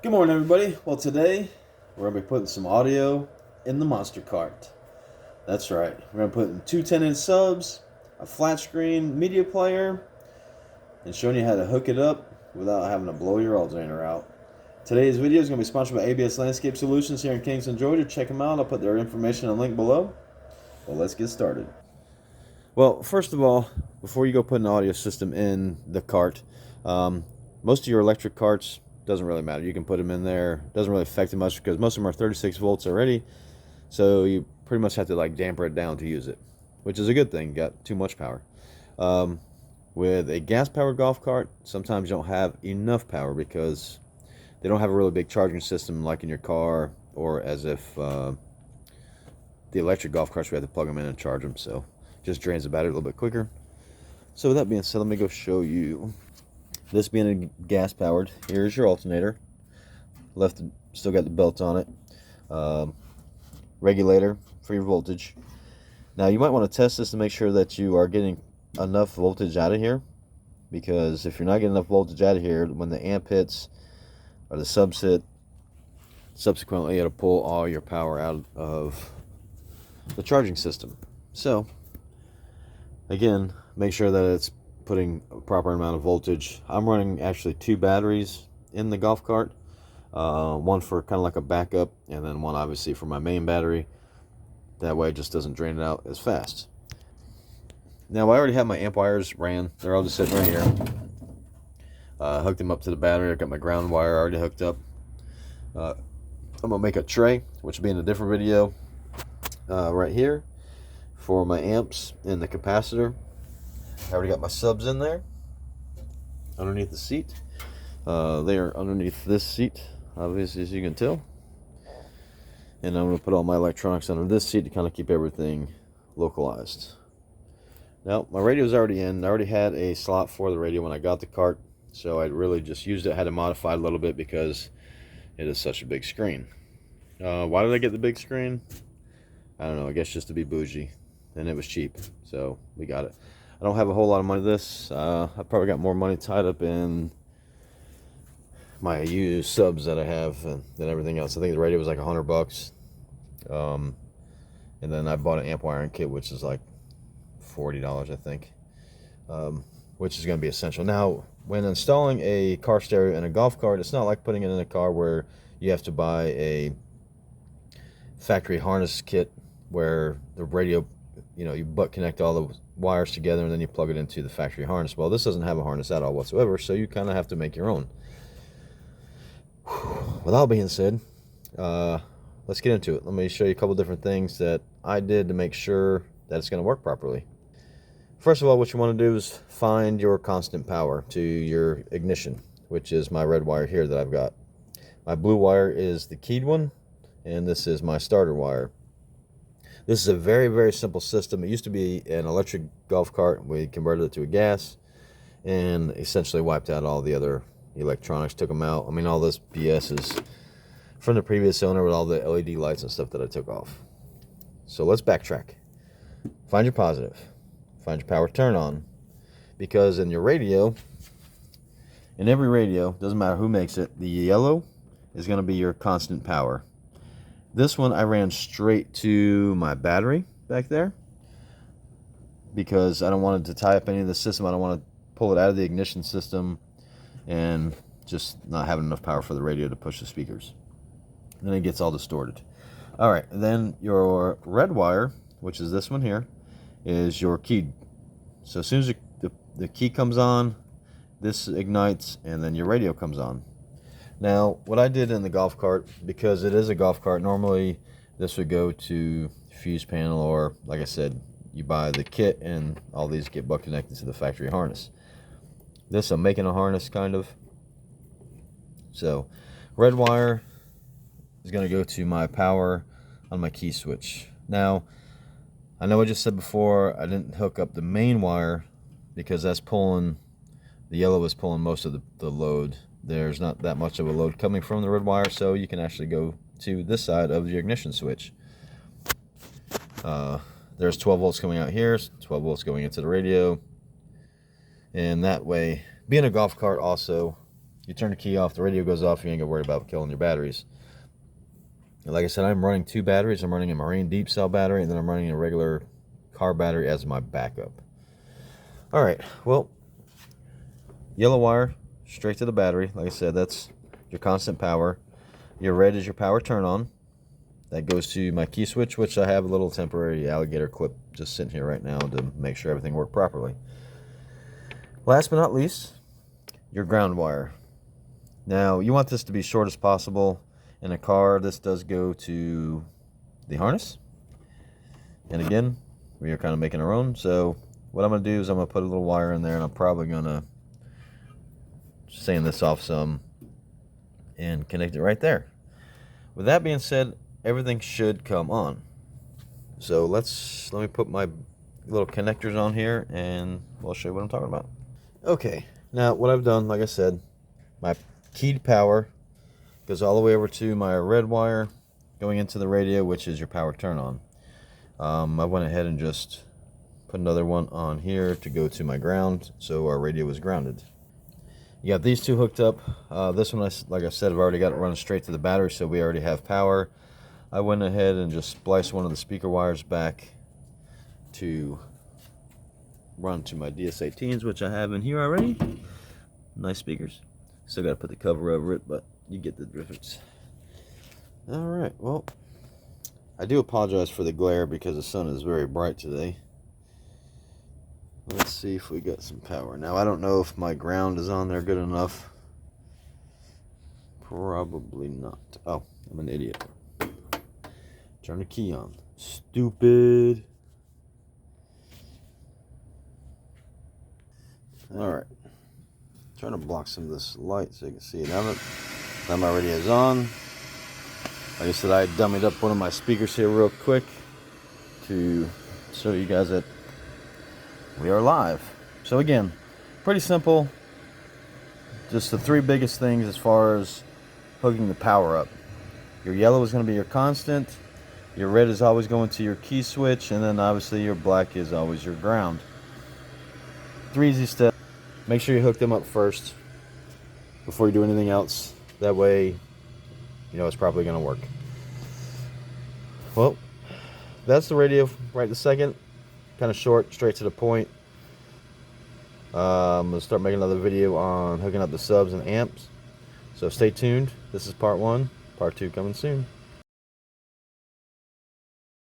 Good morning, everybody. Well, today we're going to be putting some audio in the Monster Cart. That's right. We're going to put in two 10-inch subs, a flat screen media player, and showing you how to hook it up without having to blow your alternator out. Today's video is going to be sponsored by ABS Landscape Solutions here in Kingston, Georgia. Check them out. I'll put their information in the link below. Well, let's get started. Well, first of all, before you go put an audio system in the cart, most of your electric carts, doesn't really matter. You can put them in there. Doesn't really affect it much because most of them are 36 volts already. So you pretty much have to like damper it down to use it, which is a good thing. Got too much power. With a gas-powered golf cart, sometimes you don't have enough power because they don't have a really big charging system like in your car, or as if the electric golf carts, we have to plug them in and charge them. So just drains the battery a little bit quicker. So with that being said, let me go show you. This being a gas powered, here's your alternator. Still got the belt on it. Regulator for your voltage. Now you might want to test this to make sure that you are getting enough voltage out of here, because if you're not getting enough voltage out of here, when the amp hits or the subs hit, subsequently it'll pull all your power out of the charging system. So again, make sure that it's putting a proper amount of voltage. I'm running actually two batteries in the golf cart, one for kind of like a backup, and then one obviously for my main battery. That way it just doesn't drain it out as fast. Now I already have my amp wires ran. They're all just sitting right here. Hooked them up to the battery. I got my ground wire already hooked up. I'm gonna make a tray, which will be in a different video, right here for my amps and the capacitor. I already got my subs in there underneath the seat. They are underneath this seat, obviously, as you can tell. And I'm going to put all my electronics under this seat to kind of keep everything localized. Now, my radio's already in. I already had a slot for the radio when I got the cart, so I really just used it. I had to modify it a little bit because it is such a big screen. Why did I get the big screen? I don't know. I guess just to be bougie. And it was cheap, so we got it. I don't have a whole lot of money this. I probably got more money tied up in my used subs that I have than everything else. I think the radio was like $100. And then I bought an amp wiring kit, which is like $40, I think, which is going to be essential. Now, when installing a car stereo in a golf cart, it's not like putting it in a car where you have to buy a factory harness kit where the radio, you butt connect all the wires together and then you plug it into the factory harness. Well, this doesn't have a harness at all whatsoever, so you kind of have to make your own. With all being said, let's get into it. Let me show you a couple different things that I did to make sure that it's going to work properly. First of all, what you want to do is find your constant power to your ignition, which is my red wire here that I've got. My blue wire is the keyed one, and this is my starter wire. This is a very, very simple system. It used to be an electric golf cart. We converted it to a gas and essentially wiped out all the other electronics, took them out. I mean, all this BS is from the previous owner with all the LED lights and stuff that I took off. So let's backtrack. Find your positive. Find your power turn on. Because in your radio, in every radio, doesn't matter who makes it, the yellow is going to be your constant power. This one I ran straight to my battery back there because I don't want it to tie up any of the system. I don't want to pull it out of the ignition system and just not having enough power for the radio to push the speakers. Then it gets all distorted. All right, then your red wire, which is this one here, is your key. So as soon as the key comes on, this ignites and then your radio comes on. Now, what I did in the golf cart, because it is a golf cart, normally this would go to fuse panel, or like I said, you buy the kit and all these get butt connected to the factory harness. This I'm making a harness kind of. So red wire is going to go to my power on my key switch. Now, I know I just said before I didn't hook up the main wire because that's pulling, the yellow is pulling most of the load. There's not that much of a load coming from the red wire, so you can actually go to this side of your ignition switch. There's 12 volts coming out here, 12 volts going into the radio, and that way, being a golf cart also, you turn the key off, the radio goes off, you ain't gonna worry about killing your batteries. And like I said, I'm running 2 batteries. I'm running a Marine Deep Cell battery, and then I'm running a regular car battery as my backup. All right, well, yellow wire straight to the battery. Like I said, that's your constant power. Your red is your power turn on. That goes to my key switch, which I have a little temporary alligator clip just sitting here right now to make sure everything worked properly. Last but not least, your ground wire. Now, you want this to be short as possible. In a car, this does go to the harness. And again, we are kind of making our own. So what I'm going to do is I'm going to put a little wire in there, and I'm probably going to sand this off some and connect it right there. With that being said, everything should come on. So let me put my little connectors on here, and I'll show you what I'm talking about. Okay, now what I've done, like I said, my keyed power goes all the way over to my red wire going into the radio, which is your power turn on. I went ahead and just put another one on here to go to my ground, so our radio is grounded. You got these two hooked up. This one, like I said, I've already got it running straight to the battery, so we already have power. I went ahead and just spliced one of the speaker wires back to run to my DS18s, which I have in here already. Nice speakers. Still got to put the cover over it, but you get the difference. All right, well, I do apologize for the glare because the sun is very bright today. Let's see if we got some power. Now, I don't know if my ground is on there good enough. Probably not. Oh, I'm an idiot. Turn the key on. Stupid. Alright. Trying to block some of this light so you can see it. Now my radio is on. Like I said, I dummied up one of my speakers here real quick to show you guys that we are live. So again, pretty simple. Just the 3 biggest things as far as hooking the power up. Your yellow is going to be your constant. Your red is always going to your key switch, and then obviously your black is always your ground. 3 easy steps. Make sure you hook them up first before you do anything else. That way, you know it's probably going to work. Well, that's the radio right this second. Kind of short, straight to the point. I'm going to start making another video on hooking up the subs and amps. So stay tuned. This is part 1. Part 2 coming soon.